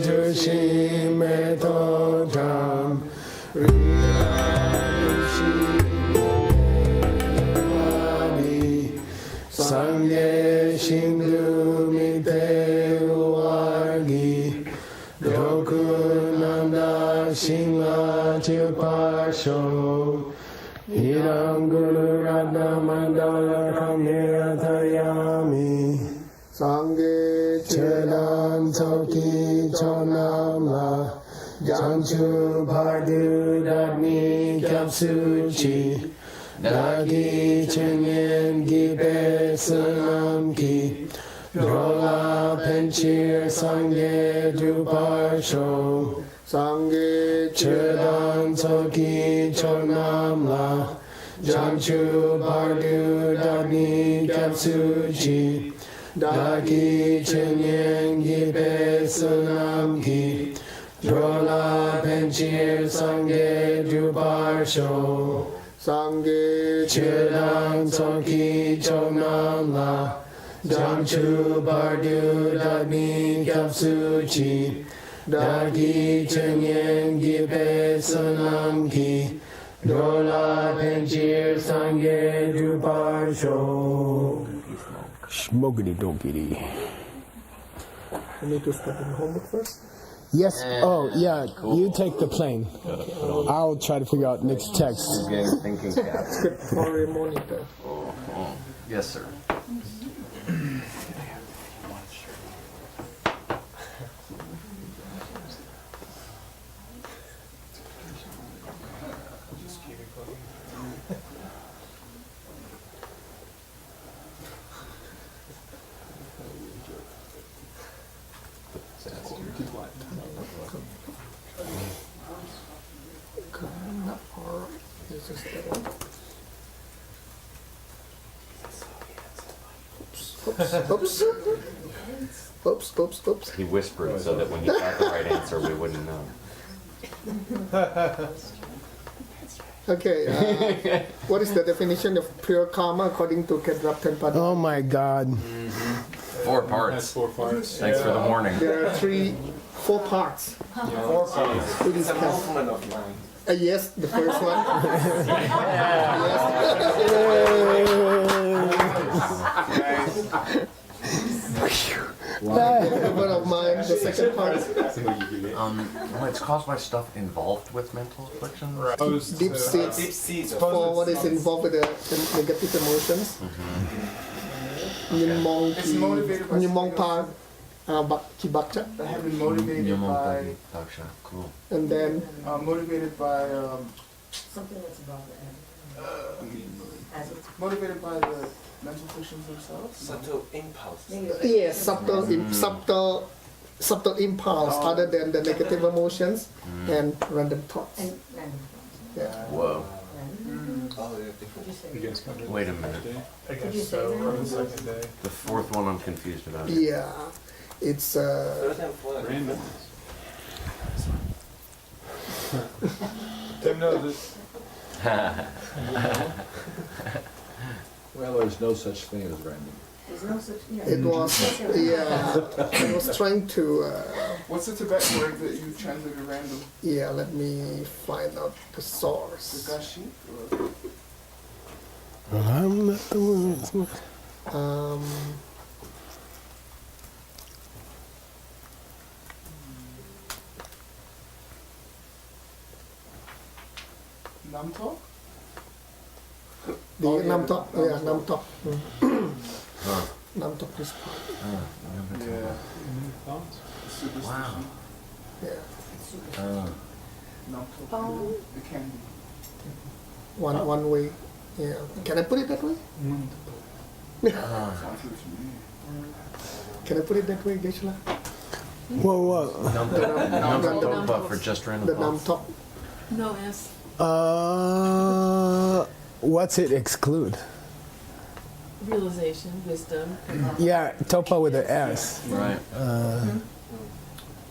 조심해 도담 리아리시니 상계 신금이 대우하기 로그난다 신라 지파쇼 이랑구르라다만다라카메아타야미 상계 재단 석기 전남라 장추 바드다니 캡수치 나기 청년 기배 스남기 로라 펜칠 상계 주발쇼 상계 재단 석기 전남라 장추 바드다니 캡수치 다기 청년 기배 스남기 로라 벤칠 상계 주발쇼 상계 재단 석기 전남라 장추 바드다니 캡수치 다기 청년 기배 스남기 로라 벤칠 상계 주발쇼 Schmoggity doggity. I need to start in homework first. Yes. Oh, yeah. Cool. You take the plane. I'll try to figure out next text. Sugeng thinking cap. It's good for a monitor. Yes, sir. Oops. He whispered so that when he got the right answer, we wouldn't know. Okay, what is the definition of pure karma according to Kedrap Tenpada? Oh my God. 4 parts. 4 parts. Thanks for the warning. There are 4 parts. 4 parts. To this cast. Yes, the first one. One of mine, the second part. Well, it's caused by stuff involved with mental affliction. Deep seeds for what is involved with the negative emotions. It's motivated by Nyumongpa Chibakcha. I have been motivated by, Cool. And then motivated by, Something that's above the end. motivated by the mental afflictions themselves. Subtle impulse. yes, subtle impulse other than the negative emotions and random thoughts. And random Yeah. Whoa. Oh, they're different. Would you say that? Wait a minute. I Could you guess say so. that? On the second day. The 4th one I'm confused about. Yeah, it's Third and fourth. Random. Tim knows it. Well, there's no such thing as random. There's no such, yeah. it was I was trying to What's the Tibetan word that you translated random? let me find out the source. Dagashi? I'm not the one. Namtok? The Namtok, Namtok. Huh. Namtok is Yeah. Wow. yeah. Namtok. Oh. The candy. One way. Yeah. Can I put it that way? Can I put it that way, Geshe-la? Whoa. Number for just random The thoughts. Namtok. No S. What's it exclude? Realization, wisdom. Yeah, topa with an S. Right.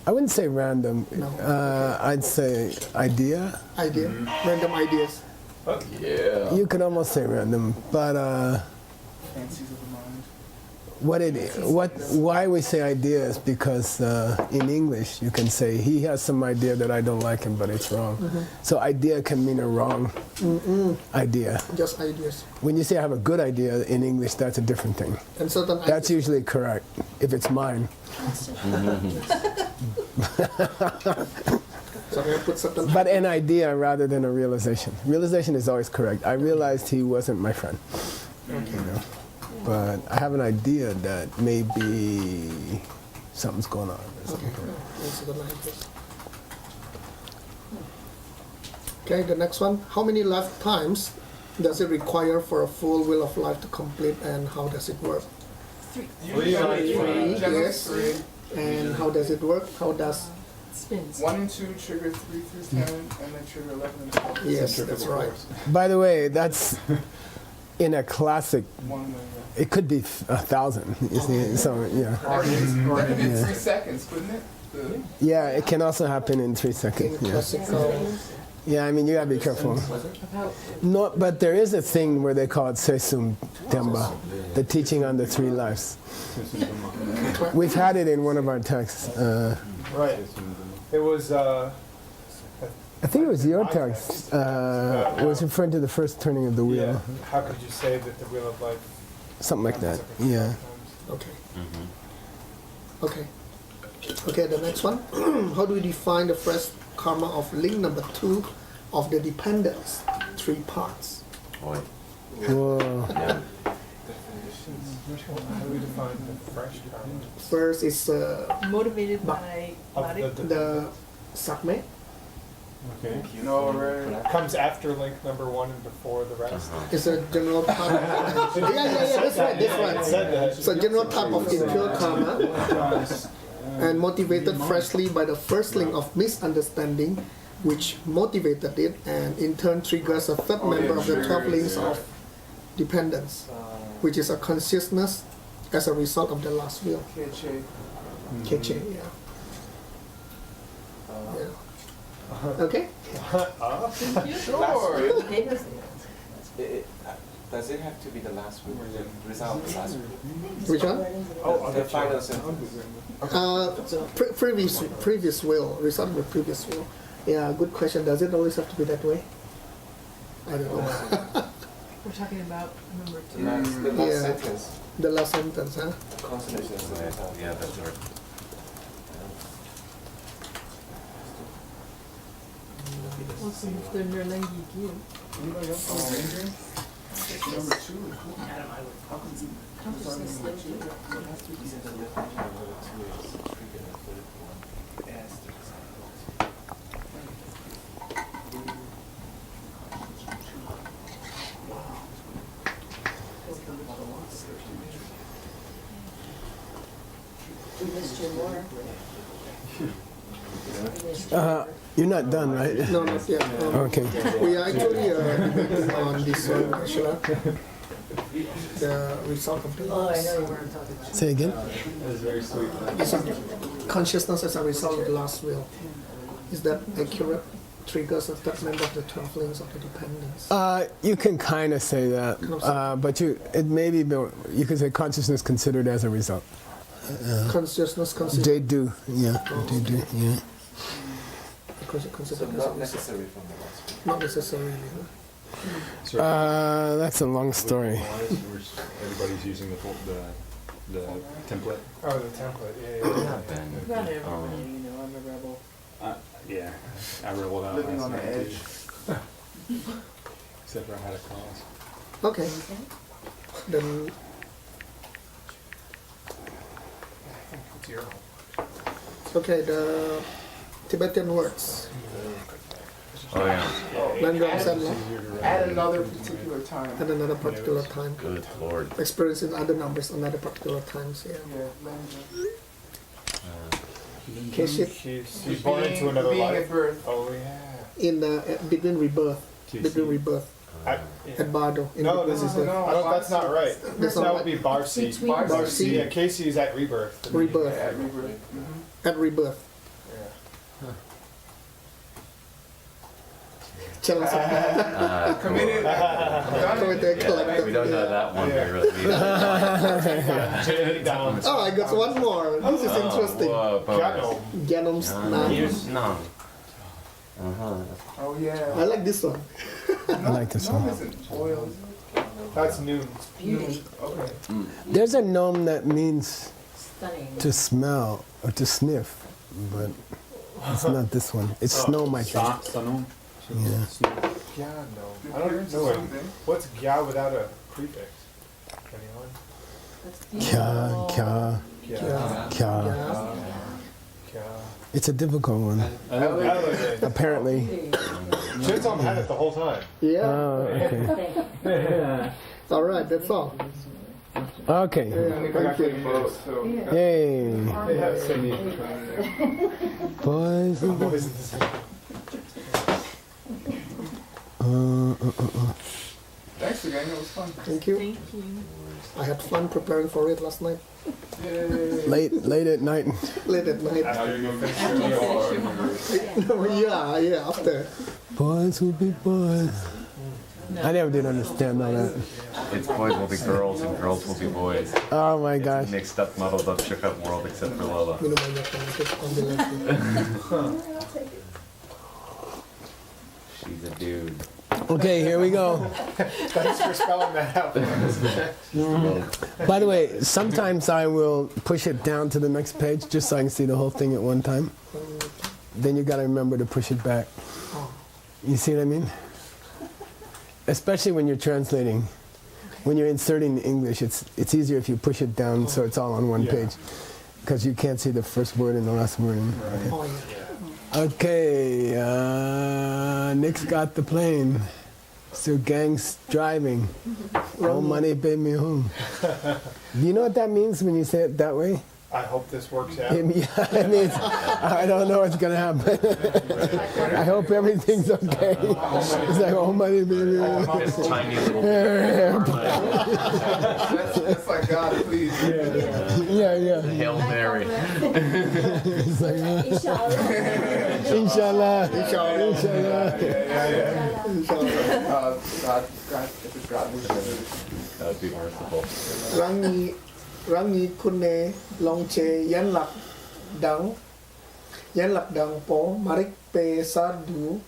I wouldn't say random. No. I'd say idea. Idea. Random ideas. Yeah. You could almost say random, but Fancies of the mind. why we say idea is because in English you can say he has some idea that I don't like him, but it's wrong. So idea can mean a wrong idea. Just ideas. When you say I have a good idea in English, that's a different thing. And certain That's usually correct if it's mine. So I'm gonna put certain. But an idea rather than a realization. Realization is always correct. I realized he wasn't my friend. You know? But I have an idea that maybe something's going on. Or something. Certain ideas. Okay, the next one. How many lifetimes does it require for a full wheel of life to complete, and how does it work? Three, Three, generally yes. three. And how does it work? How does? Spins. 1 and 2 trigger 3 through 10, and then trigger 11 and 12. Yes, that's right. By the way, that's in a classic. One way, It could be 1,000. You see, so yeah, That could be 3 seconds, couldn't it? yeah. It can also happen in 3 seconds. In Yeah, classical. yeah. I mean, you gotta be careful. No, but there is a thing where they call it Sesum Demba, the teaching on the 3 lives. We've had it in one of our texts. Right. It was, I think it was your text. It was referring to the first turning of the wheel, yeah, how could you say that the wheel of life something like that. happens every Yeah. 12 times? Okay. Okay. Okay, the next one. How do we define the first karma of link number 2 of the dependence? 3 parts. Boy. Whoa. Yeah. How do we define the fresh karma? First is Motivated by Of body. the sakme. Okay. No, right. Comes after link number 1 and before the rest. It's a general type. Yeah, that's right, that's It right. said that. It's a general type of impure karma and motivated freshly by the first link of misunderstanding which motivated it and in turn triggers a third member of the 12 links of dependence, which is a consciousness as a result of the last will. Keche. Keche, yeah. Okay? Sure. Does it have to be the last word, the result of the last word? Which one? The final sentence. Previous will, result of the previous will. Yeah, good question. Does it always have to be that way? I don't know. We're talking about number The 2. last Yeah. sentence. The last sentence, huh? Consonants and the result. Yeah, that's right. What's the Nerlengi Gyu? Anybody else on Ranger? Number 2. Consciousness link. You're not done, right? No, not yet. Okay. We are actually debating on this one, Ashla. The result of the last. Say again. Is consciousness as a result of the last will. Is that accurate? Triggers a third member of the 12 links of the dependence. You can kind of say that, but it may be you could say consciousness considered as a result. Consciousness considered. They do, yeah. They do, yeah. Because it So considered as a not result. necessary from the last word. Not necessarily. Huh? That's a long story. Everybody's using the template. Oh, the template. Yeah. Not everybody, you know, I'm a rebel. Yeah, I rolled out Living last on the night, edge. too. Except for I had a cause. Okay. Then It's your okay, the Tibetan words. Oh yeah. Landram Sandla At another particular time. at another particular time. Good lord. Experiencing other numbers another particular times, yeah. Yeah, Landra. Keshit She's born into another being life. at birth. Oh yeah. in between rebirth. Between rebirth Yeah. at Bardo. In No, between this is rebirth. I don't, that's not right. That's not That right. would be Barsi. Barsi. Yeah, Casey is at rebirth. Rebirth. At rebirth. At rebirth. Yeah. Jealous of that. Committed. Committed collective. We don't know that one very really. Down. Oh, I got one more. This is interesting. Whoa, bonus. Ganom's Nam. Here's none. Uh-huh. Oh yeah. I like this one. I like this one. Isn't oil? That's noon. Beauty. Okay. There's a gnome that means Stunning. to smell or to sniff, but it's not this one. It's snow, I think. Sanum. Yeah. Yeah, no. I don't know it. What's gya without a prefix? Anyone? Kya, kya, Gya. kya. Gya. It's a difficult one. Elegant. Apparently. Chintom had it the whole time. Yeah. Oh, okay. All right, that's all. Okay. Thank you. Yay. They have Sydney. Boys. Boys in the same. Thanks again. It was fun. Thank you. Thank you. I had fun preparing for it last night. Late at night. Late at night. After you finish your Yeah, after. Boys will be boys. No. I never did understand all that. It's boys will be girls and girls will be boys. Oh my gosh. Mixed up, muddled up, shook up world except for Lola. Minum banyak penyakit kombinasi. She's a dude. Okay, here we go. Thanks for spelling that out. By the way, sometimes I will push it down to the next page just so I can see the whole thing at one time. Then you got to remember to push it back. You see what I mean? Especially when you're translating. When you're inserting English, it's easier if you push it down so it's all on one page. Because you can't see the first word and the last word. Oh, yeah. Okay, Nick's got the plane. Sugeng's driving. Oh, money, pay me home. Do you know what that means when you say it that way? I hope this works out. It means I don't know what's gonna happen. I hope everything's okay. It's like, oh, money, pay me home. This tiny little That's like God, please. Yeah. Hail Mary. It's like, inshallah. God, if it's God, That would be merciful. Rangi kune longche yan lak dang po marik pe sadu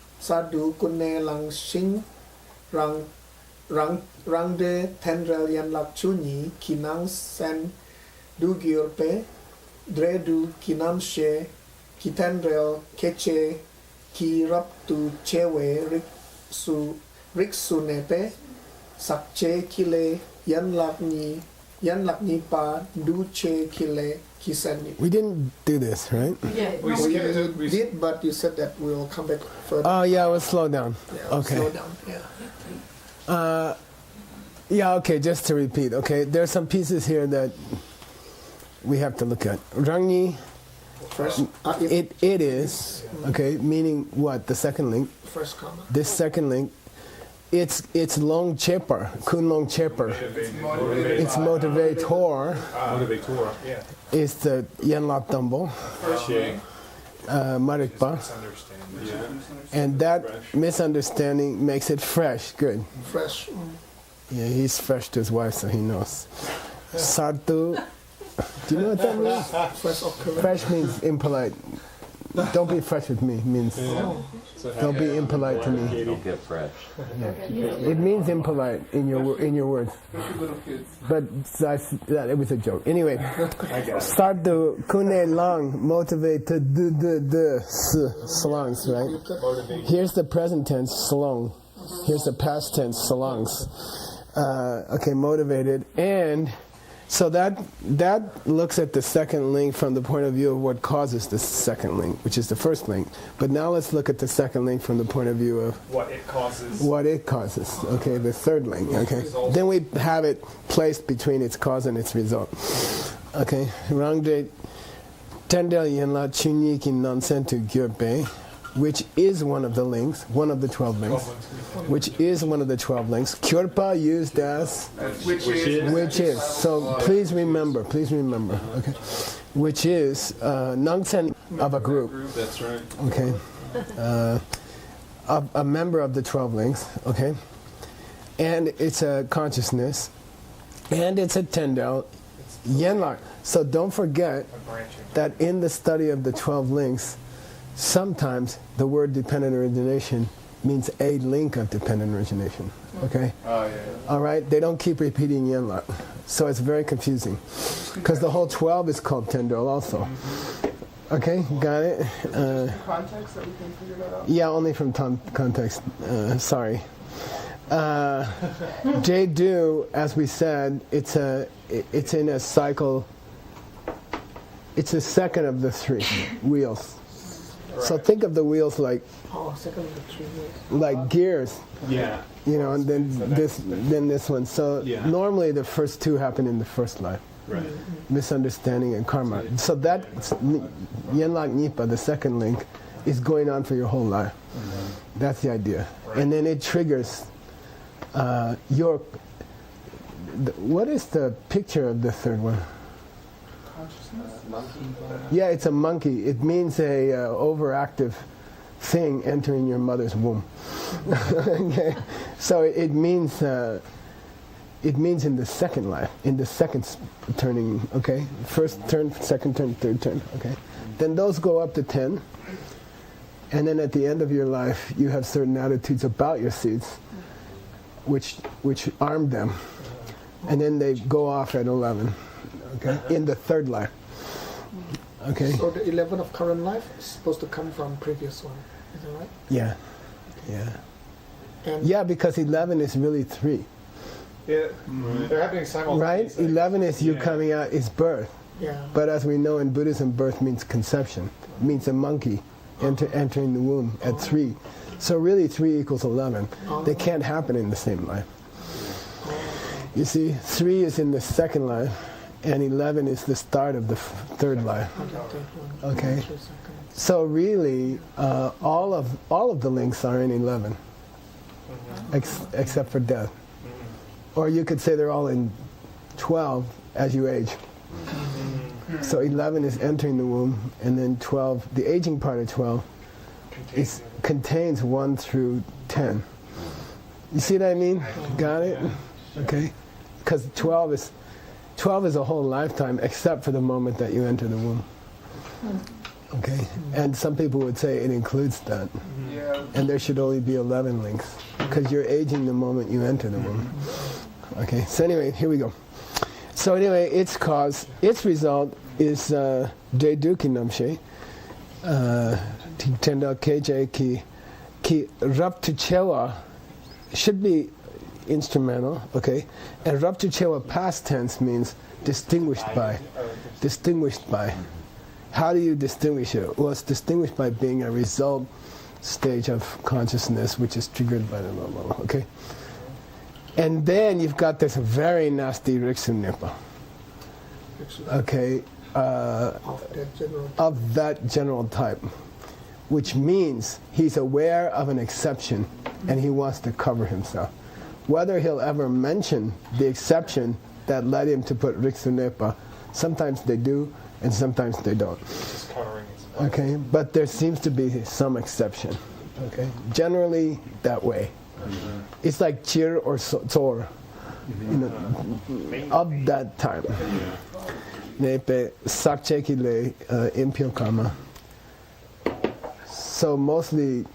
kune lang sing rang de tendrel yan lak chuni kinang sen du pe dredu kinam she kitendrel keche ki rap tu chewe riksu nepe sakche kile yan lak ni pa du che kile kisani. We didn't do this, right? Yeah. We skipped it. We did, but you said that we will come back further. Oh yeah, we'll slow down. Yeah, Okay. Slow down. Yeah. Yeah, okay, just to repeat, okay, there's some pieces here that we have to look at. Rangi, First, it is, okay, meaning what? The second link. first comma. This second link, it's long cheper, kun long cheper. It's motivator, Motivator. Yeah. is the yenlap dumbo, marikpa, and that misunderstanding makes it fresh, good. Fresh. Yeah, he's fresh to his wife, so he knows. Sartu, do you know what that means? Fresh occurrence. Fresh means impolite. Don't be fresh with me means don't be impolite to me. Don't get fresh. It means impolite in your words. But it was a joke. Anyway, start the kune lang motivate to do salongs, right? Here's the present tense salong. Here's the past tense salongs. Okay, motivated, and so that looks at the second link from the point of view of what causes the second link, which is the first link. But now let's look at the second link from the point of view of What it causes. what it causes. Okay, the third link. Okay, then we have it placed between its cause and its result. Okay, rangde tendel yenla chunyi kin nonsentu gyurbe, which is one of the links, one of the 12 links, which is one of the 12 links. Kyurpa used as Which is. So please remember. Okay, which is nongsen of a group. That's right. Okay. a member of the 12 links, okay? And it's a consciousness, and it's a Tendel Yenlar. So don't forget that in the study of the 12 links, sometimes the word dependent origination means a link of dependent origination, okay? Oh, yeah. All right, they don't keep repeating Yenlar. So it's very confusing, because the whole 12 is called Tendel also. Okay, got it? Context that we can figure that out? Yeah, only from context. Sorry. J-do, as we said, it's in a cycle. It's the second of the three wheels. So think of the wheels like Second of the 3 years. like gears, Yeah. you know, and then this one. So Yeah. normally the first two happen in the first life. Right. Misunderstanding and karma. So that Yenlak Nipa, the second link, is going on for your whole life. That's the idea. And then it triggers what is the picture of the third one? Yeah, it's a monkey. It means a overactive thing entering your mother's womb. Okay, so it means in the second life, in the second turning. Okay, first turn, second turn, third turn. Okay, then those go up to 10, and then at the end of your life, you have certain attitudes about your seeds, which arm them, and then they go off at 11. Okay, in the third life. Okay. So the 11 of current life is supposed to come from previous one. Is that right? Yeah. Yeah. And Yeah, because 11 is really 3. Yeah, they're happening Right? simultaneously. 11 is you coming out, is birth. yeah. But as we know in Buddhism, birth means conception. It means a monkey entering the womb at 3. So really 3 equals 11. They can't happen in the same life. You see, 3 is in the second life, and 11 is the start of the third life. Okay. So really, all of the links are in 11, except for death. Or you could say they're all in 12 as you age. So 11 is entering the womb, and then 12, the aging part of 12, contains 1 through 10. You see what I mean? Got it? Okay. Because 12 is a whole lifetime, except for the moment that you enter the womb. Okay. And some people would say it includes that. Yeah. And there should only be 11 links, because you're aging the moment you enter the womb. Okay, so anyway, here we go. So anyway, its cause, its result is Jeduki Namshe, Tendal KJ ki Raptuchewa should be instrumental, okay? And Raptuchewa past tense means distinguished by. Distinguished by. How do you distinguish it? Well, it's distinguished by being a result stage of consciousness which is triggered by the level, okay? And then you've got this very nasty Riksu Nipa, okay, of that general type, which means he's aware of an exception and he wants to cover himself. Whether he'll ever mention the exception that led him to put Riksu Nipa, sometimes they do and sometimes they don't. Just covering his face. Okay, but there seems to be some exception. Okay, generally that way. It's like chir or zor, you know, of that time. Nepe sakche kile impure karma. So mostly,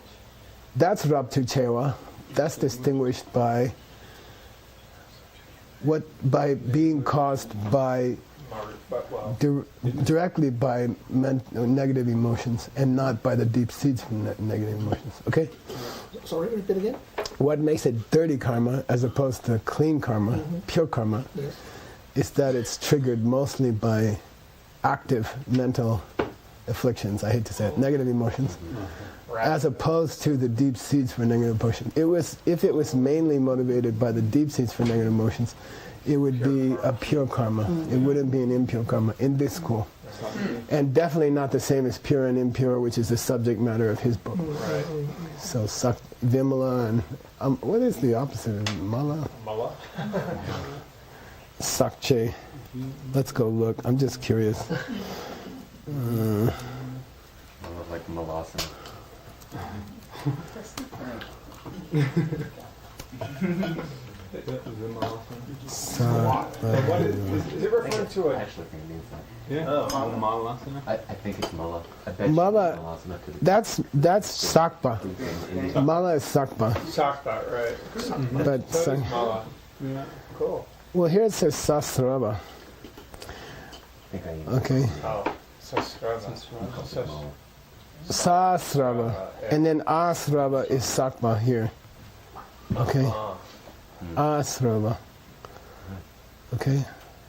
that's rabtu chewa. That's distinguished by what, by being caused by directly by negative emotions, and not by the deep seeds from negative emotions. Okay. Sorry, repeat again. What makes it dirty karma as opposed to clean karma, pure karma, Yes. is that it's triggered mostly by active mental afflictions. I hate to say it, negative emotions, as opposed to the deep seeds for negative emotion. If it was mainly motivated by the deep seeds for negative emotions, it would be a pure karma. It wouldn't be an impure karma in this school. And definitely not the same as pure and impure, which is the subject matter of his book. Right. So Vimala and what is the opposite of Mala? Mullah? Sakche. Let's go look. I'm just curious. Like Malasan. What is it referring to I a actually think it means that. Yeah. Malasana. I think it's Mala. I bet Mala- you Malasana could That's Sakpa. Mala is Sakpa. Sakpa, right? But So it is Mala. Yeah. Cool. well, here it says Sasrava. I think I need Okay, Oh, Sasrava. Mala. Sasrava, and then Asrava is Sakpa here. Okay, Asrava. Okay,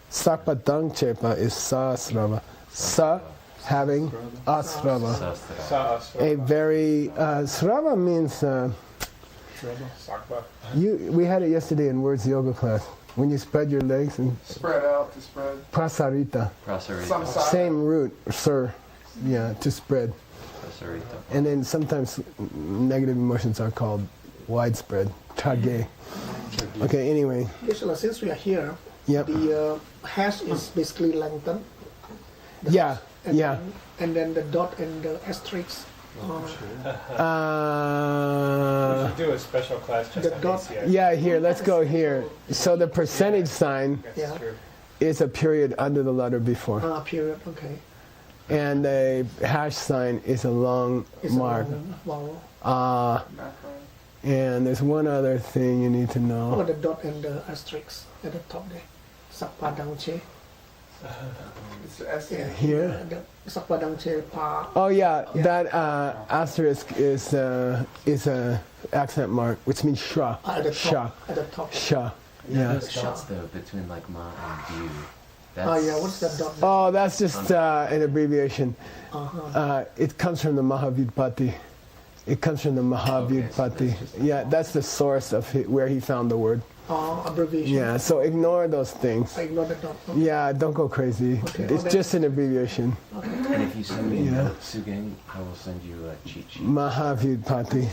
Sakpa Dangchepa is Sasrava. Sa having Asrava. Sastra. A very Srava means Sakpa. we had it yesterday in words yoga class. When you spread your legs and Spread out to spread. prasarita, Prasarita. Some side. same root, sir. Yeah, to spread. Prasarita. And then sometimes negative emotions are called widespread, trage. Okay, anyway, Geshe-la, since we are here, yep. the hash is basically lengthened. The Yeah, hash, and yeah. Then, and then the dot and the asterisk. We should do a special class just The on dot- ACI. Yeah, here, let's go here. So the percentage sign That's Yeah. true. is a period under the letter before. Period, okay. And the hash sign is a long It's mark. a long vowel. Macron. And there's one other thing you need to How know. about the dot and the asterisk at the top there? Sakpadang che. It's the S. Yeah, Here? The Sakpadang che pa. Oh yeah, that asterisk is a accent mark, which means sha, At the sha, top. At the top. sha. Yeah. Those dots though between like Ma and View. Oh yeah, what's that dot? Oh, that's just an abbreviation. Uh-huh. It comes from the Mahavudpati. It comes from the Mahavudpati. Yeah, that's the source of where he found the word. Abbreviation. Yeah, so ignore those things. I ignore the dot. Yeah, don't go crazy. Okay. It's just an abbreviation. And if you send me Yeah. Sugeng, I will send you a cheat sheet. Mahavudpati.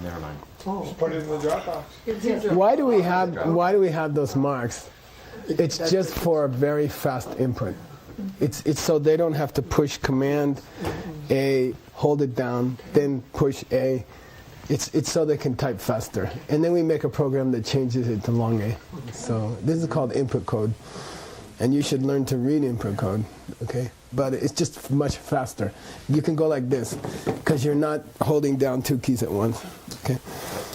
Never mind. Oh, Put it in the Dropbox. Why do we have those marks? It's just for a very fast input. It's so they don't have to push Command A, hold it down, then push A. It's so they can type faster. And then we make a program that changes it to long A. So this is called input code. And you should learn to read input code, okay? But it's just much faster. You can go like this, because you're not holding down two keys at once, okay?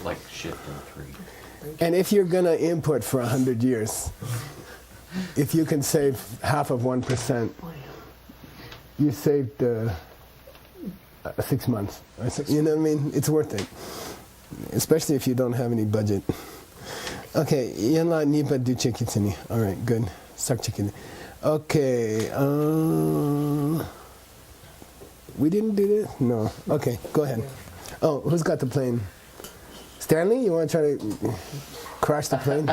Like shift and 3. And if you're gonna input for 100 years, if you can save half of 1%, you saved 6 months. You know what I mean? It's worth it, especially if you don't have any budget. Okay, yanla nipa duche kitsuni. All right, good. Start checking. Okay, we didn't do this? No. Okay, go ahead. Oh, who's got the plane? Stanley, you want to try to crash the plane?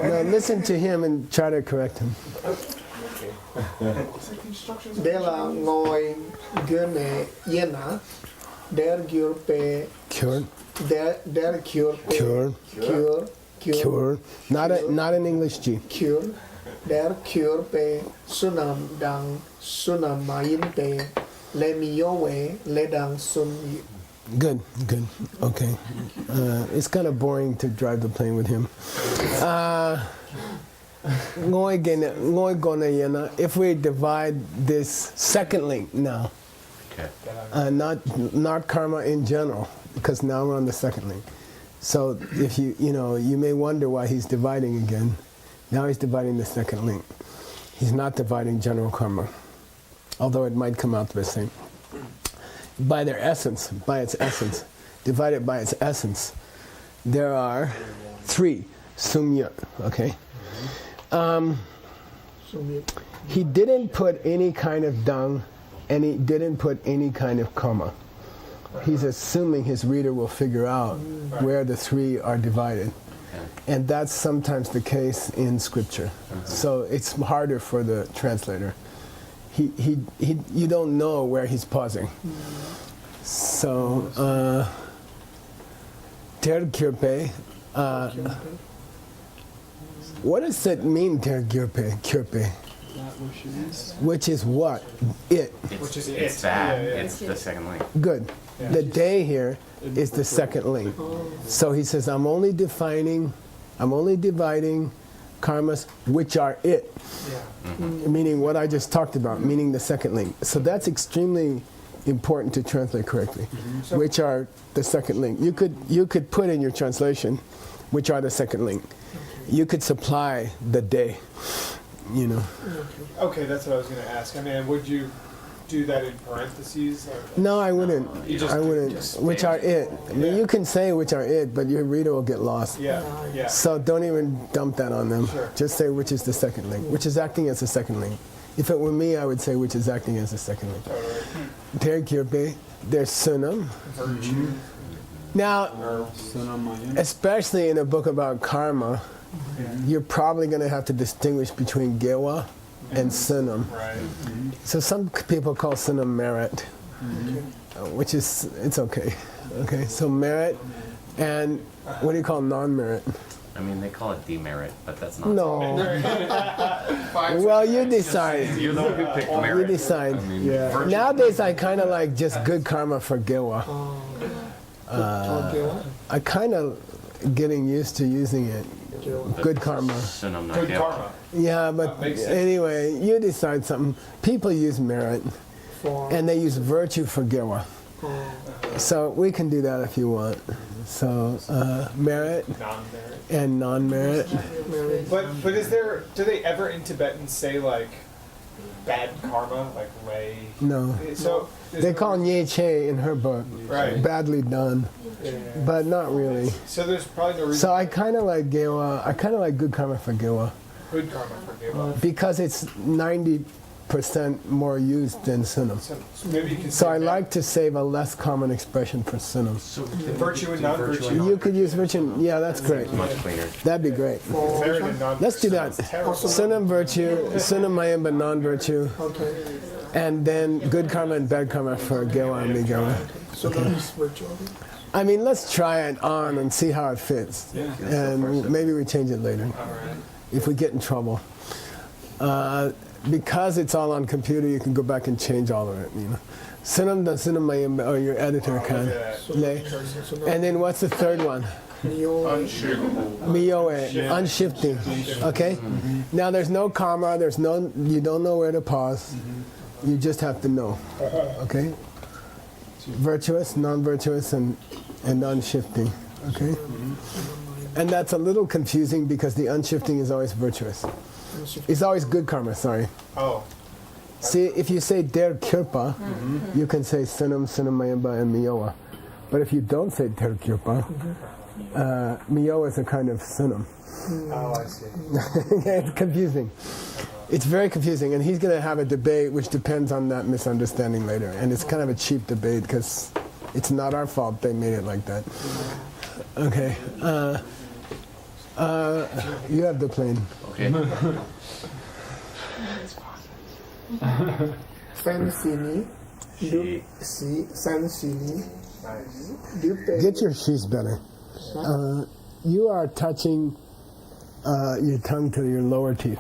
No, listen to him and try to correct him. Dela ngồi gune yena. Der gyurpe. Cured, Der gyurpe. cured, Cure. cured. Not an English G. Cure. Der gyurpe. Sunam dang. Sunam mayin pe. Le miyowe. Le dang sun. Good, good. Okay. It's kind of boring to drive the plane with him. If we divide this second link now, Okay. not karma in general, because now we're on the second link. So if you may wonder why he's dividing again. Now he's dividing the second link. He's not dividing general karma, although it might come out the same. By their essence, by its essence, divided by its essence, there are 3 sumya. Okay. He didn't put any kind of dung, and he didn't put any kind of karma. He's assuming his reader will figure out where the 3 are divided. And that's sometimes the case in scripture. So it's harder for the translator. You don't know where he's pausing. So, ter kirpe, what does it mean, ter kirpe? Kirpe? Which is what? It. It's Which is It's it. that. Yeah, yeah. It's the second link. Good. The day here is the second link. So he says, I'm only dividing karmas which are it, Yeah. meaning what I just talked about, meaning the second link. So that's extremely important to translate correctly. So- Which are the second link. You could put in your translation, which are the second link. You could supply the day, you know. Okay, that's what I was going to ask. I mean, would you do that in parentheses? Or? No, I wouldn't. You just- I wouldn't. just Which are it. I mean, Yeah. you can say which are it, but your reader will get lost. Yeah, yeah. So don't even dump that on them. Sure. Just say which is the second link, which is acting as the second link. If it were me, I would say which is acting as the second link. Ter Kirpe, there's Sunam. Virtue. Now, especially in a book about karma, you're probably going to have to distinguish between Gewa and Sunam. Right. So some people call Sunam merit, which is, it's okay. Okay, so merit and what do you call non-merit? I mean, they call it demerit, but that's not. No. Well, you decide. You're the one who picked You merit. decide. I mean, Yeah. virtue- Nowadays, I kind of like just good karma for Gewa. I kind of getting used to using it. Good karma. Sunam Good Nakeo. karma. Yeah, but Makes sense. anyway, you decide something. People use merit, and they use virtue for Gewa. So we can do that if you want. So merit Non-merit. and non-merit. But is there? Do they ever in Tibetan say like bad karma, like lay? No. So They call Nye Che in her book Right. badly done, Yeah. but not really. So there's probably no reason. So I kind of like Gewa. I kind of like good karma for Gewa Good karma for Deva. because it's 90% more used than Sunam. So maybe you can. So say I that. like to save a less common expression for Sunam. So Virtue and non-virtue. You could use virtue. Yeah, that's great. much cleaner. That'd be great. Merit and non-virtue. Let's do that. sounds terrible. Sunam virtue, Sunam mayim, but non-virtue, Okay. and then good karma and bad karma for Gewa and Migewa. So that is virtual. I mean, let's try it on and see how it fits, and maybe we change it later All right. if we get in trouble. Because it's all on computer, you can go back and change all of it. You know, Sunam the Sunam mayim, or your editor can. Lay. And then what's the third one? Miyoe, unshifting. Okay? Now there's no karma, you don't know where to pause. You just have to know. Okay? Virtuous, non-virtuous, and unshifting. Okay? And that's a little confusing because the unshifting is always virtuous. It's always good karma, sorry. Oh. See, if you say Der Kirpa, you can say Sunam, Sunam Mayamba, and Miyoa. But if you don't say Der Kirpa, Miyoa is a kind of Sunam. Oh, I see. It's confusing. It's very confusing, and he's going to have a debate which depends on that misunderstanding later. And it's kind of a cheap debate because it's not our fault they made it like that. Okay. You have the plane. Okay. Fancini. She. Fancini. Nice. Dupe. Get your shoes better. You are touching your tongue to your lower teeth.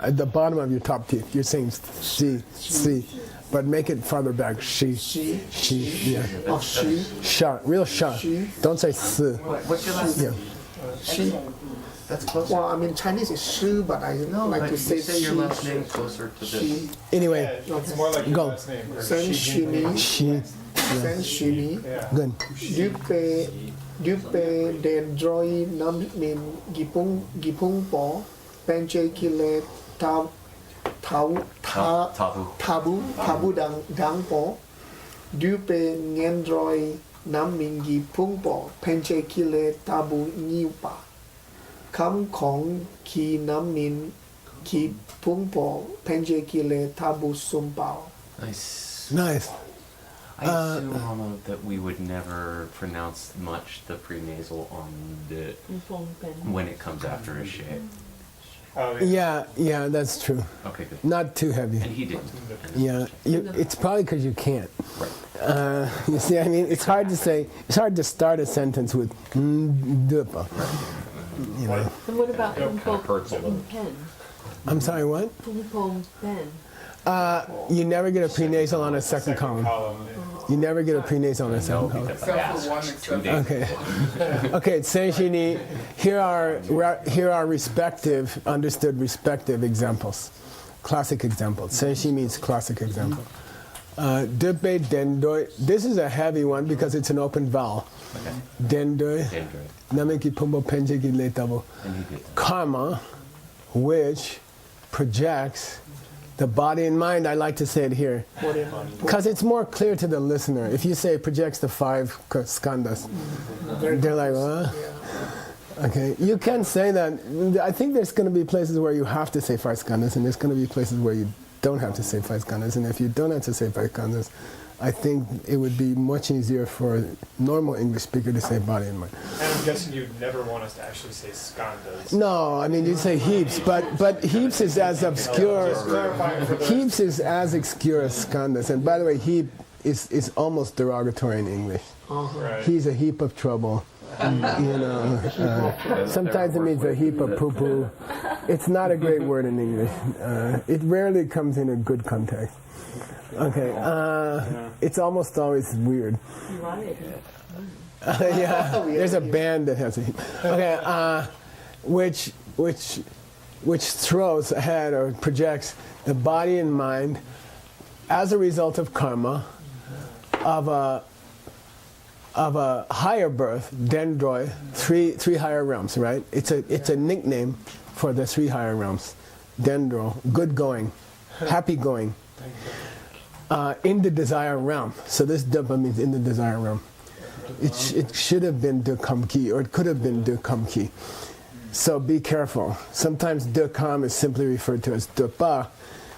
At the bottom of your top teeth. You're saying C, but make it farther back. She, yeah. Oh, she. Sha, real sha. She. Don't say S. What's your last Yeah. She. That's closer. Well, I mean, Chinese is shi, but I like But to you say say your she. last name closer to She. this. Anyway, Yeah, it's more like your Go. last name. or Fancini. she. Fancini. Yeah. Good. Dupe dendroi nam min gipung po penche kile Tabu. tabu dang po dupe ngendroi nam min gipung po penche kile tabu niu pa kam kong ki nam min ki pung po penche kile tabu sum pao. Nice. Nice. I assume that we would never pronounce much the prenasal on the when it comes after a shit. Oh, yeah. Yeah, that's true. Okay, good. Not too heavy. And he didn't. Yeah, it's probably because you can't. You see, I mean, it's hard to say. It's hard to start a sentence with dupa. You know. And what about Kind of hurts a little. pen? I'm sorry, what? Ping pong pen. You never get a prenasal on a second column. Yeah. You never get a prenasal on a second No, column. because Except I for asked one 2 exception. days. Okay. Okay, Senshini, here are respective, understood respective examples. Classic examples. Senshi means classic example. Depe dendoi. This is a heavy one because it's an open vowel. Okay. Dendoi. Dendroid. Nameki pumbo penjeki letabo. And you did that. Karma, which projects the body and mind. I like to say it here because it's more clear to the listener. If you say projects the 5 skandhas, they're like, what? Okay, you can say that. I think there's going to be places where you have to say 5 skandhas, and there's going to be places where you don't have to say 5 skandhas. And if you don't have to say 5 skandhas, I think it would be much easier for a normal English speaker to say body and mind. And I'm guessing you'd never want us to actually say skandhas. No, I mean, you say heaps, but heaps is as obscure. Just clarifying for the Heaps is as obscure as skandhas. And by the way, heap is almost derogatory in English. right. He's a heap of trouble. You know, sometimes it means a heap of poo-poo. It's not a great word in English. It rarely comes in a good context. Okay, it's almost always weird. Yeah, there's a band that has a heap. Okay, which throws ahead or projects the body and mind as a result of karma of a higher birth, dendroi, three higher realms, right? It's a nickname for the 3 higher realms. Dendro, good going, happy going, in the desire realm. So this dhamma means in the desire realm. It should have been dukamki, or it could have been dukamki. So be careful. Sometimes dukam is simply referred to as dupa,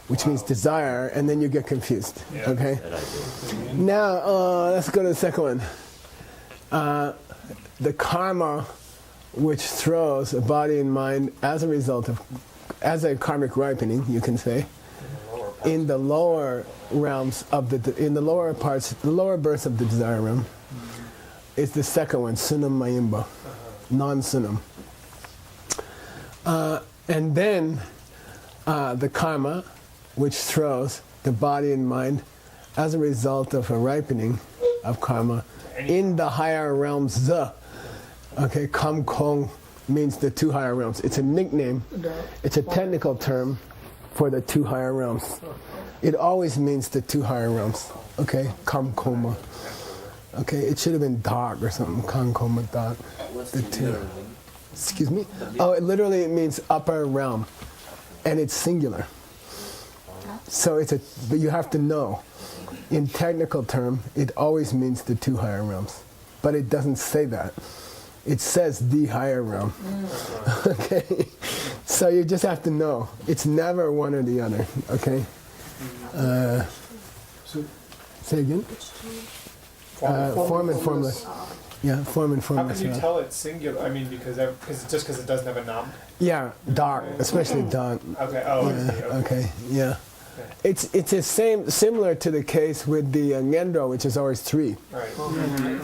which means desire, and then you get confused. Okay. Now let's go to the second one. The karma which throws a body and mind as a result of, as a karmic ripening, you can say, in the lower realms of in the lower parts, the lower births of the desire realm, is the second one, sunam mayimba, non-sunam. And then the karma which throws the body and mind as a result of a ripening of karma in the higher realms. Okay, kam kong means the 2 higher realms. It's a nickname, it's a technical term for the 2 higher realms. It always means the 2 higher realms. Okay, kam koma. Okay, it should have been dark or something. Kam koma dark. The 2. Excuse me? Oh, it literally means upper realm, and it's singular. So but you have to know. In technical term, it always means the 2 higher realms, but it doesn't say that. It says the higher realm. Okay, so you just have to know. It's never one or the other. Okay. Say again. Form and formless. Yeah, form and How formless. can you tell it's singular? I mean, because it doesn't have a nom. Yeah, dark, especially dark. Okay. Oh, I Yeah, see. okay, yeah. It's the similar to the case with the ngendro, which is always 3, Right.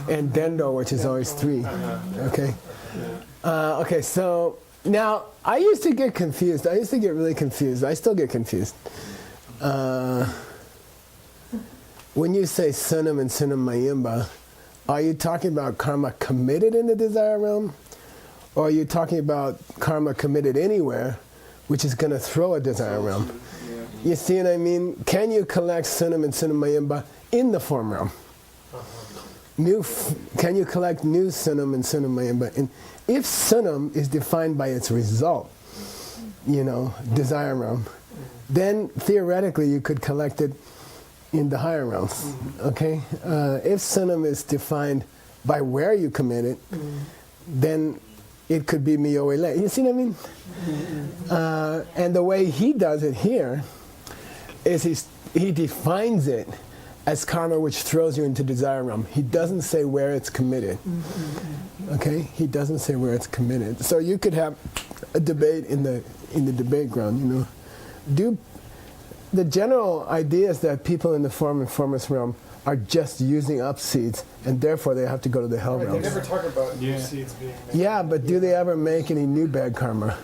and dendo, which is always 3. Okay. Okay. So now I used to get confused. I used to get really confused. I still get confused. When you say sunam and sunam mayimba, are you talking about karma committed in the desire realm, or are you talking about karma committed anywhere, which is going to throw a desire realm? You see what I mean? Can you collect sunam and sunam mayimba in the form realm? Can you collect new sunam and sunam mayimba? And if sunam is defined by its result, desire realm, then theoretically you could collect it in the higher realms. Okay? If sunam is defined by where you commit it, then it could be mioele. You see what I mean? And the way he does it here is he defines it as karma which throws you into desire realm. He doesn't say where it's committed. Okay? He doesn't say where it's committed. So you could have a debate in the debate ground, the general idea is that people in the form and formless realm are just using up seeds, and therefore they have to go to the hell Right, they realms. never talk about new seeds being made. Yeah, but do they ever make any new bad karma?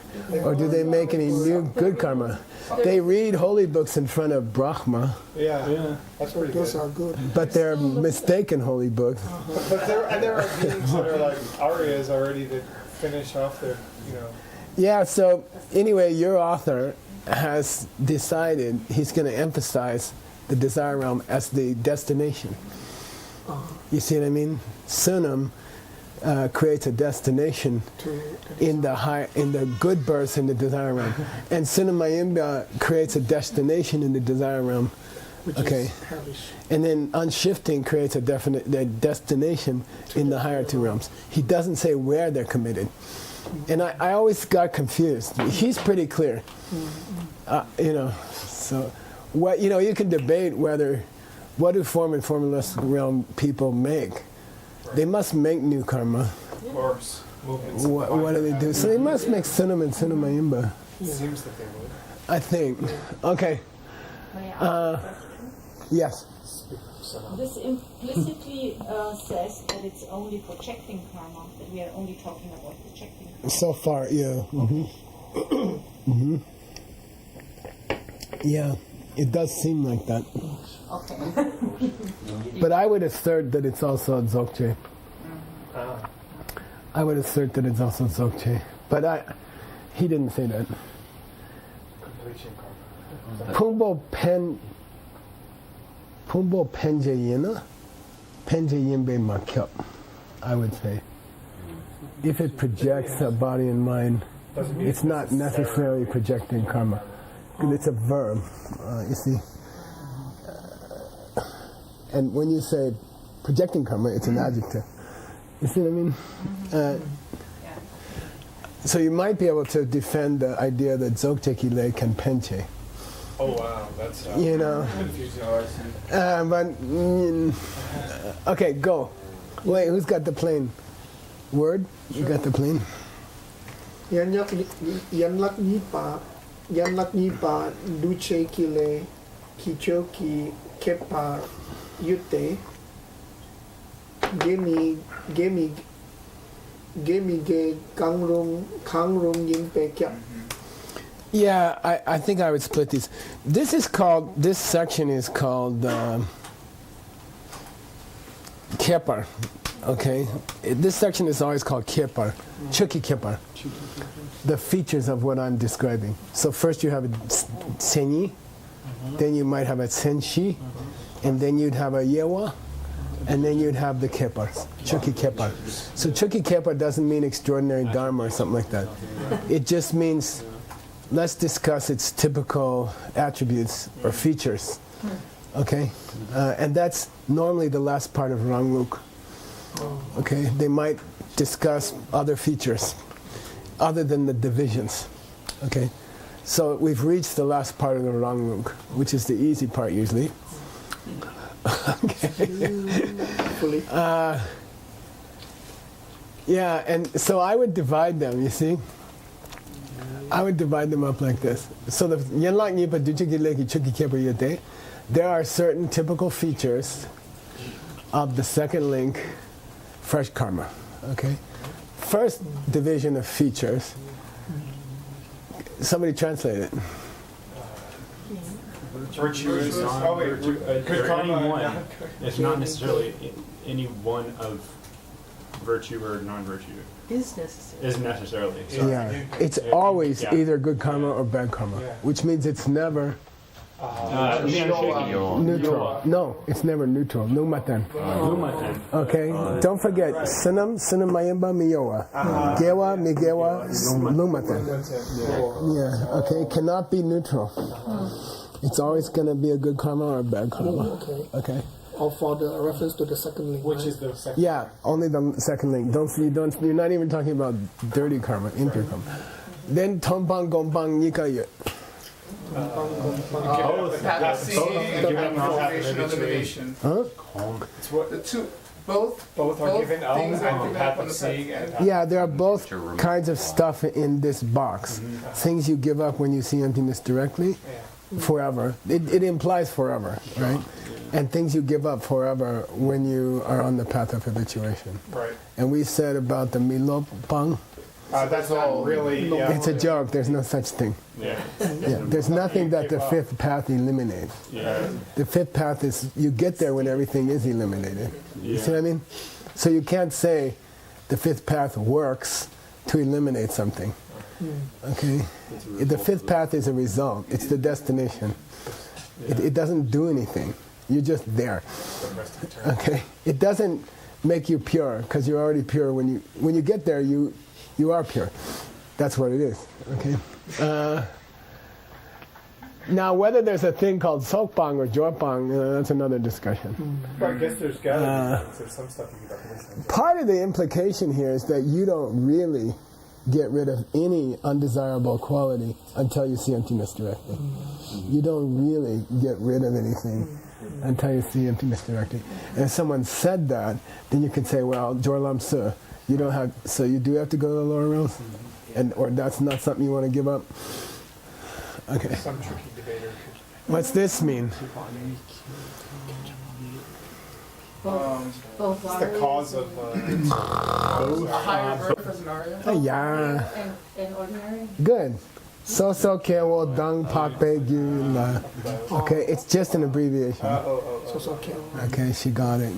Or do they make any new good karma? They read holy books in front of Brahma, Yeah, that's pretty Those good. are good. but they're mistaken holy books. But there are beings that are like Aryas already that finish off their, Yeah, so anyway, your author has decided he's going to emphasize the desire realm as the destination. You see what I mean? Sunam creates a destination in the good births in the desire realm, and Sunamayimba creates a destination in the desire realm. Which Okay. is hellish. And then unshifting creates a destination in the higher two realms. He doesn't say where they're committed. And I always got confused. He's pretty clear. So you can debate what do form and formless realm people make. They must make new karma. course, movements. What do they do? So they must make Sunam and Sunamayimba, Seems that they would. I think. Okay. May I ask a question? Yes. This implicitly says that it's only projecting karma, that we are only talking about projecting karma. So far, yeah. Yeah, it does seem like that. Okay. But I would assert that it's also Dzogchen. I would assert that it's also Dzogchen. But he didn't say that. Completion karma. Pumbo Penje Yina, Penje Yinbe Makyop, I would say. If it projects a body and mind, Doesn't mean it's not necessarily projecting karma. It's a verb, you see. And when you say projecting karma, it's an adjective. You see what I mean? So you might be able to defend the idea that Dzogchen Le can penche. Oh wow, that's confusing. Okay, go. Wait, who's got the plane? Word? You got the plane? Yan lak ni pa duche kile kichoki kepa yute gemi ge kangrung yin pe kya. Yeah, I think I would split these. This section is called Kepar, okay? This section is always called Kepar, Chuki Kepar, the features of what I'm describing. So first you have a Senyi, then you might have a Senshi, and then you'd have a Yewa, and then you'd have the Kepars, Chuki Kepar. So Chuki Kepar doesn't mean extraordinary Dharma or something like that. It just means let's discuss its typical attributes or features, okay? And that's normally the last part of Rangluk, okay? They might discuss other features other than the divisions, okay? So we've reached the last part of the Rangluk, which is the easy part usually. Okay. Yeah, and so I would divide them, you see? I would divide them up like this. So the Yanlak Nipa Duchikileki Chuki Kepa Yate, there are certain typical features of the second link, fresh karma. Okay? First division of features. Somebody translate it. Virtuous. Oh wait, good karma. It's not necessarily any one of virtue or non-virtue. Is necessary. Is necessarily. Yeah. It's always either good karma or bad karma, which means it's never neutral. No, it's never neutral. Numatan. Okay? Don't forget, Sunam Mayimba Miyoa. Gewa, Migewa, Lumatan. Yeah, okay? It cannot be neutral. It's always going to be a good karma or a bad karma. Okay? Or for the reference to the second link. Which is the second. Yeah, only the second link. You're not even talking about dirty karma, impure karma. Then Tombang Gombang Nikaye. Huh? It's what The two, both are given things are and given path on of the seeing path. and Yeah, there are both kinds of stuff in this box. Things you give up when you see emptiness directly, forever. It implies forever, right? And things you give up forever when you are on the path of habituation. Right. And we said about the milopang, That's not really. Yeah. it's a joke. There's no such thing. Yeah. Yeah, there's nothing that the fifth path eliminates. Yeah. The fifth path is you get there when everything is eliminated. You see what I mean? So you can't say the fifth path works to eliminate something. Okay? The fifth path is a result. It's the destination. It doesn't do anything. You're just there. Okay? It doesn't make you pure because you're already pure. When you get there, you are pure. That's what it is. Okay? Now, whether there's a thing called sokpang or jorpang, that's another discussion. But I guess there's gotta be some stuff you can definitely. Part of the implication here is that you don't really get rid of any undesirable quality until you see emptiness directly. You don't really get rid of anything until you see emptiness directly. And if someone said that, then you could say, well, Jorlam Se, you don't have, so you do have to go to the lower realms? Or that's not something you want to give up? Okay. Some tricky debater. What's this mean? Both It's the cause of. A higher birth as an Arya. Yeah. and ordinary. Good. So kewo dang pape gu la. Okay, it's just an abbreviation. Okay, she got it.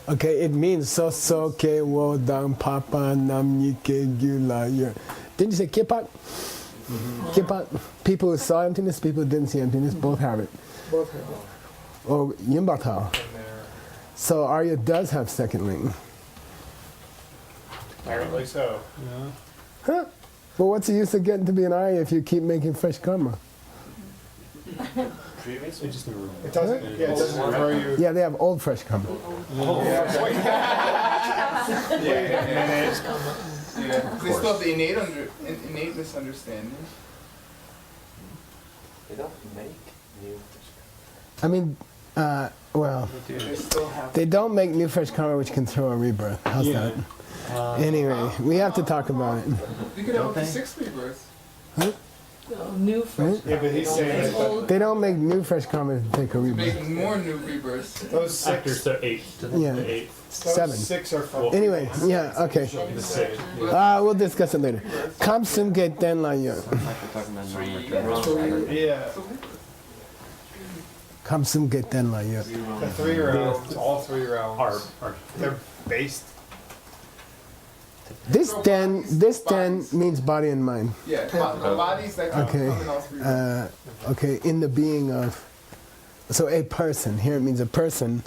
Okay, it means so kewo dang papa nam yike gu la. Didn't you say kipak? Kipak. People who saw emptiness, people who didn't see emptiness, both have it. Both have it. Oh, yimbatao. So Arya does have second link. Apparently so. Huh? But what's the use of getting to be an Arya if you keep making fresh karma? It doesn't. Yeah, it doesn't grow you. Yeah, they have old fresh karma. Yeah. They still have the innate misunderstanding. They don't make new. I mean, well, They still have. they don't make new fresh karma which can throw a rebirth. How's that? Anyway, we have to talk about it. You could have up to 6 rebirths. New fresh. Yeah, but he's saying that They don't make new fresh karma to take a rebirth. Make more new rebirths. those After six. so 8. Yeah, The 8. Those 7. 6 are from. Anyway, yeah, okay. The 6. We'll discuss it later. Kam sum ge ten la yo. Like we're talking about non-return. Yeah. Kam sum ge ten la yo. The 3 realms, all 3 realms. They're based. This ten means body and mind. Yeah, the bodies that come Okay. in all 3 realms. Okay, in the being of. So a person, here it means a person,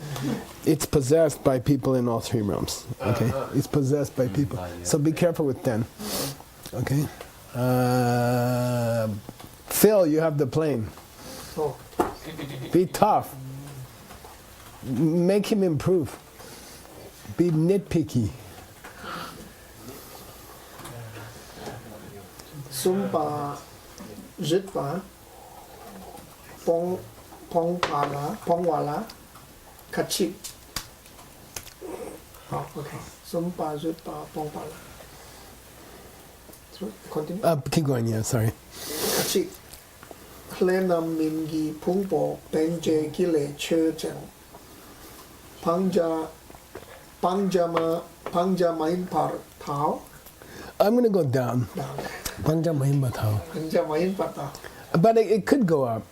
it's possessed by people in all 3 realms. Okay? It's possessed by people. So be careful with 10. Okay? Phil, you have the plane. Oh. Be tough. Make him improve. Be nitpicky. Sumpa, Jitpa, Pongwala, Kachip. Oh, okay. Sumpa, Jitpa, Pongwala. So, continue. Keep going, yeah, sorry. Kachip. Klenam Mingi Pungpo, Benje Gile Churchen. Pangjamain Par Tao. I'm going to go down. Down. Pangjamahin Batao. Pangjamain Par Tao. But it could go up.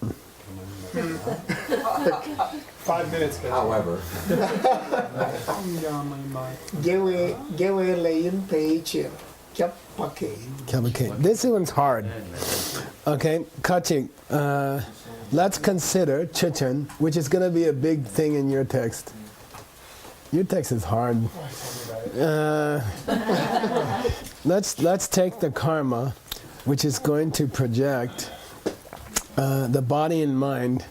5 minutes. However, Gewe Layin Pei Chir. Kyap Pake. Okay, this one's hard. Okay, Kachik, let's consider Chichen, which is going to be a big thing in your text. Your text is hard. Let's take the karma, which is going to project the body and mind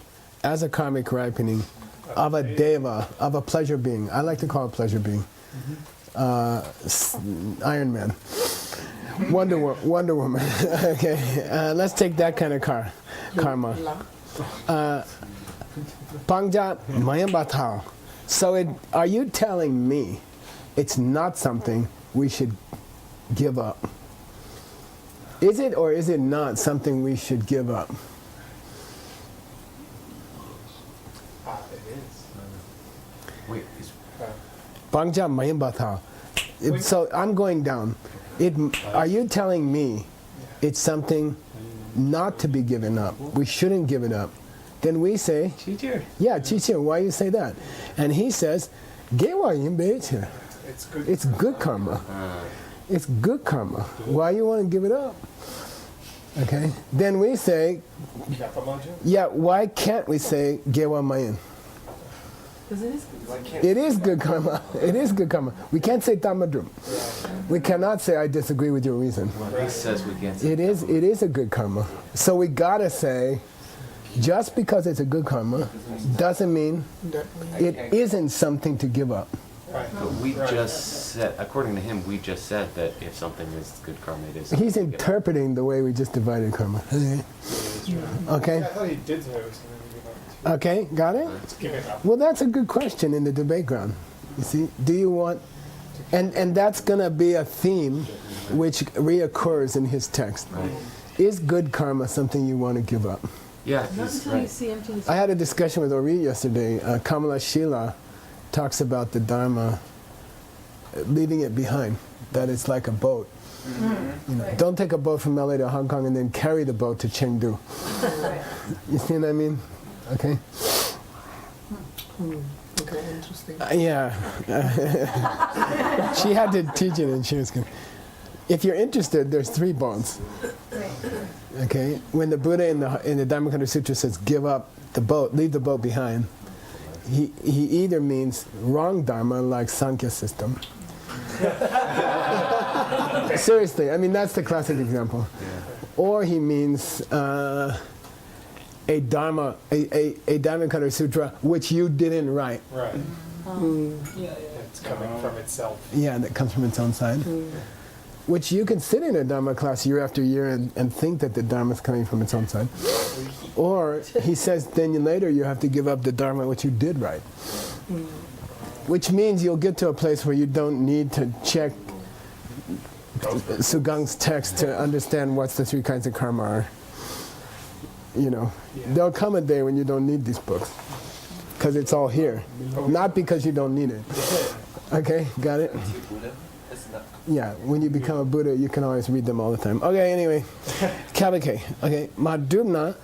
as a karmic ripening of a deva, of a pleasure being. I like to call it pleasure being. Iron Man. Wonder Woman. Okay, let's take that kind of karma. Pangja Mayambatao. So are you telling me it's not something we should give up? Is it or is it not something we should give up? Wait, is, Bangja Mayin Batao. So I'm going down. Are you telling me it's something not to be given up? We shouldn't give it up. Then we say, yeah, Chichir, why you say that? And he says, it's good karma. It's good karma. Why you want to give it up? Okay. Then we say, yeah, why can't we say Gewa Mayin? Because It is good karma. It is good karma. We can't say tamadrum. We cannot say I disagree with your reason. well, he says we can't say It is a good karma. So we gotta say, just because it's a good karma doesn't mean it isn't something to give up. But we just said, according to him, we just said that if something is good karma, it is. He's interpreting the way we just divided karma. Okay? I thought he did say it was something to give up. Okay, got it? Let's give it up. Well, that's a good question in the debate ground. You see, do you want, and that's going to be a theme which reoccurs in his text. Right. Is good karma something you want to give up? Yeah, not he's until you right. see him to his I had a discussion with Ori yesterday. Kamala Sheila talks about the Dharma, leaving it behind, that it's like a boat. You know, don't take a boat from LA to Hong Kong and then carry the boat to Chengdu. You see what I mean? Okay. Okay, interesting. Yeah. She had to teach it, and she was good. If you're interested, there's 3 bonds. Okay. When the Buddha in the Dhammapada Sutra says, "Give up the boat, leave the boat behind," he either means wrong dharma, like Sankhya system. Seriously, I mean that's the classic example. Or he means a dharma, a Dhammapada Sutra which you didn't write. Right. It's coming from itself. Yeah, that comes from its own side. Which you can sit in a Dharma class year after year and think that the Dharma is coming from its own side. Or he says then later you have to give up the Dharma which you did write. Which means you'll get to a place where you don't need to check Sugeng's text to understand what's the 3 kinds of karma are. You know, there'll come a day when you don't need these books. Because it's all here. Not because you don't need it. Okay, got it? Yeah, when you become a Buddha, you can always read them all the time. Okay, anyway. Kabake. Okay, Madhumna.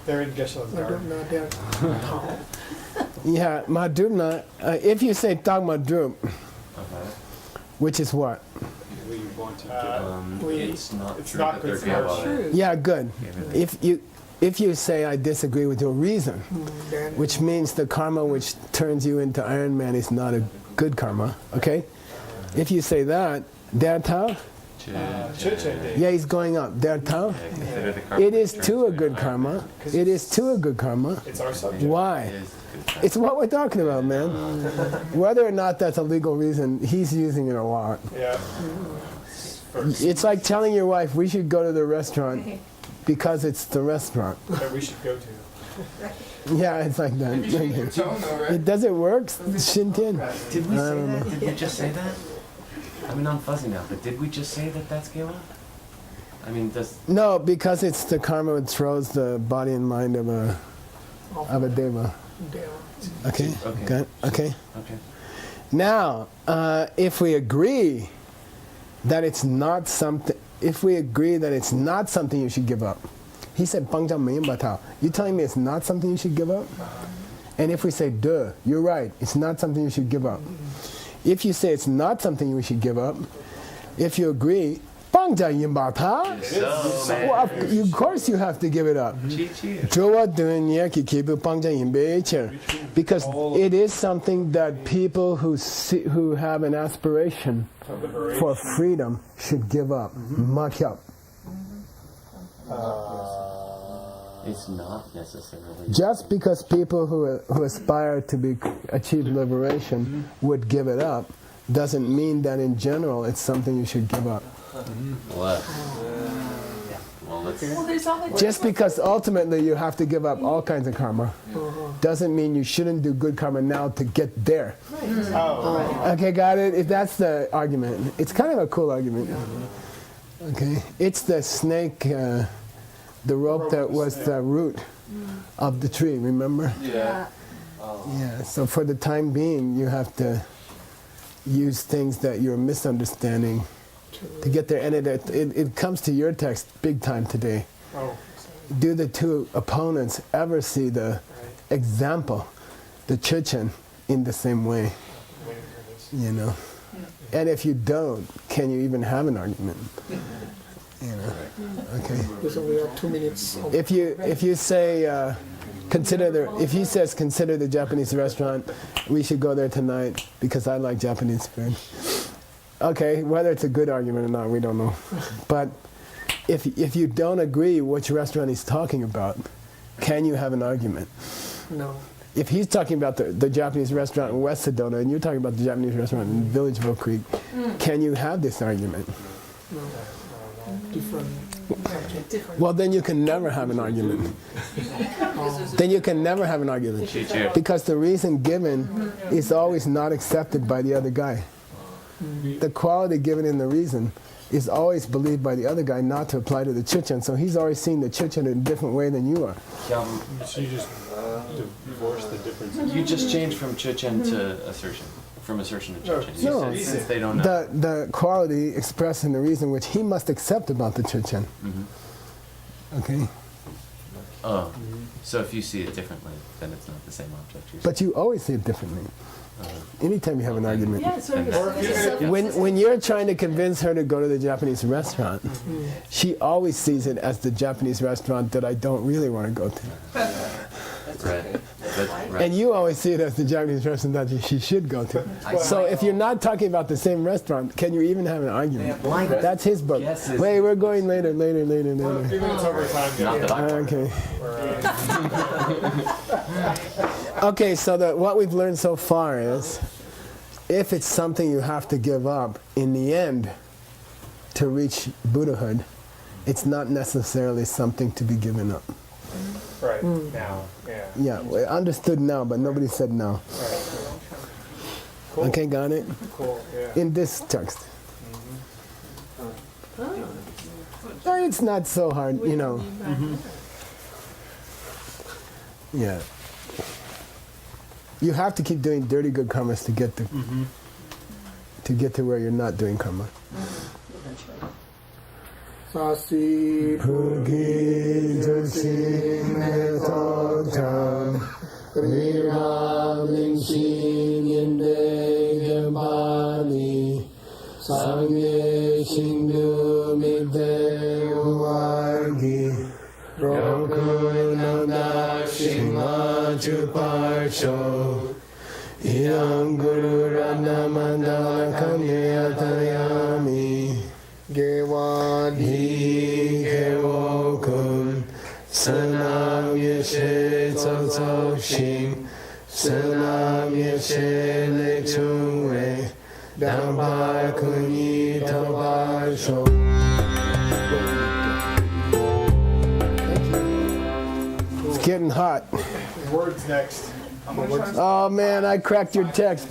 They're in Geshe-la's garden. Yeah, Madhumna. If you say Tag Madhum, which is what? We want to It's not It's true not that good they're karma. Geva. Yeah, good. If you say I disagree with your reason, which means the karma which turns you into Iron Man is not a good karma, okay? If you say that, Dertao, yeah, he's going up. Dertao, Consider the karma it is that too a turns good to karma. It is too a good karma. It's our subject. Why? It is good karma. It's what we're talking about, man. Whether or not that's a legal reason, he's using it a lot. Yeah. It's like telling your wife we should go to the restaurant because it's the restaurant. That we should go to. Yeah, it's like that. It doesn't work, Shintin. Did we say that? Did we just say that? I mean, I'm fuzzy now, but did we just say that that's Geva? I mean, does... No, because it's the karma that throws the body and mind of a deva. Okay. Okay. Good. Okay. Okay. Now, if we agree that it's not something, you should give up. He said, "Pangjam Mayim Batao." You telling me it's not something you should give up? And if we say, "Duh, you're right, it's not something you should give up." If you say it's not something you should give up, if you agree, "Pangjam Mayim Batao," So, man. well, of course you have to give it up. Because it is something that people who have an aspiration for freedom should give up. Makyap. It's not necessarily... Just because people who aspire to achieve liberation would give it up doesn't mean that in general it's something you should give up. Well, let's... Well, there's all the Just because ultimately you have to give up all kinds of karma doesn't mean you shouldn't do good karma now to get there. Okay, got it? If that's the argument. It's kind of a cool argument. Okay, it's the snake, the rope that was the root. of the tree, remember? Yeah. Yeah, so for the time being, you have to use things that you're misunderstanding to get there. And it comes to your text big time today. Oh. Do the two opponents ever see the example, the Chechen, in the same way? You know? And if you don't, can you even have an argument? You know? Okay. So we have 2 minutes. If you say if he says consider the Japanese restaurant, we should go there tonight because I like Japanese food. Okay, whether it's a good argument or not, we don't know. But if you don't agree which restaurant he's talking about, can you have an argument? No. If he's talking about the Japanese restaurant in West Sedona and you're talking about the Japanese restaurant in Villageville Creek, can you have this argument? No. Different. Well, then you can never have an argument. Then you can never have an argument. Because the reason given is always not accepted by the other guy. The quality given in the reason is always believed by the other guy not to apply to the Chichen. So he's always seen the Chichen in a different way than you are. So you just divorce the difference. You just changed from Chechen to assertion. From assertion to Chechen. You No, said since they don't know. the quality expressed in the reason which he must accept about the Chichen. Okay? Oh, so if you see it differently, then it's not the same object. You're But you always see it differently. Anytime you have an argument. Yeah, so it's When you're trying to convince her to go to the Japanese restaurant, she always sees it as the Japanese restaurant that I don't really want to go to. right. Right. And you always see it as the Japanese restaurant that she should go to. So if you're not talking about the same restaurant, can you even have an argument? That's his book. Wait, we're going later. A few minutes over time. Not that I Okay. Okay, so what we've learned so far is, if it's something you have to give up in the end to reach Buddhahood, it's not necessarily something to be given up. Right, now, yeah. Yeah, we understood now, but nobody said now. Right. Cool. Okay, got it? Cool, yeah. In this text. It's not so hard, you know. Yeah. You have to keep doing dirty good karmas to get to where you're not doing karma. Sasi Pugi Joshi Metotam Riraving Shin Yende Gambani Sangye Shindu Mide Uwagi Roku Nanda Shima Chuparsho Yang Guru Rana Mandala Kamya Tayami Gewadi Gewokun Sanam Yeshe Tso Shing Sanam Yeshe Le Chungwe Dambar Kunyi Tabar Sho. It's getting hot. Words next. Oh man, I cracked your text, but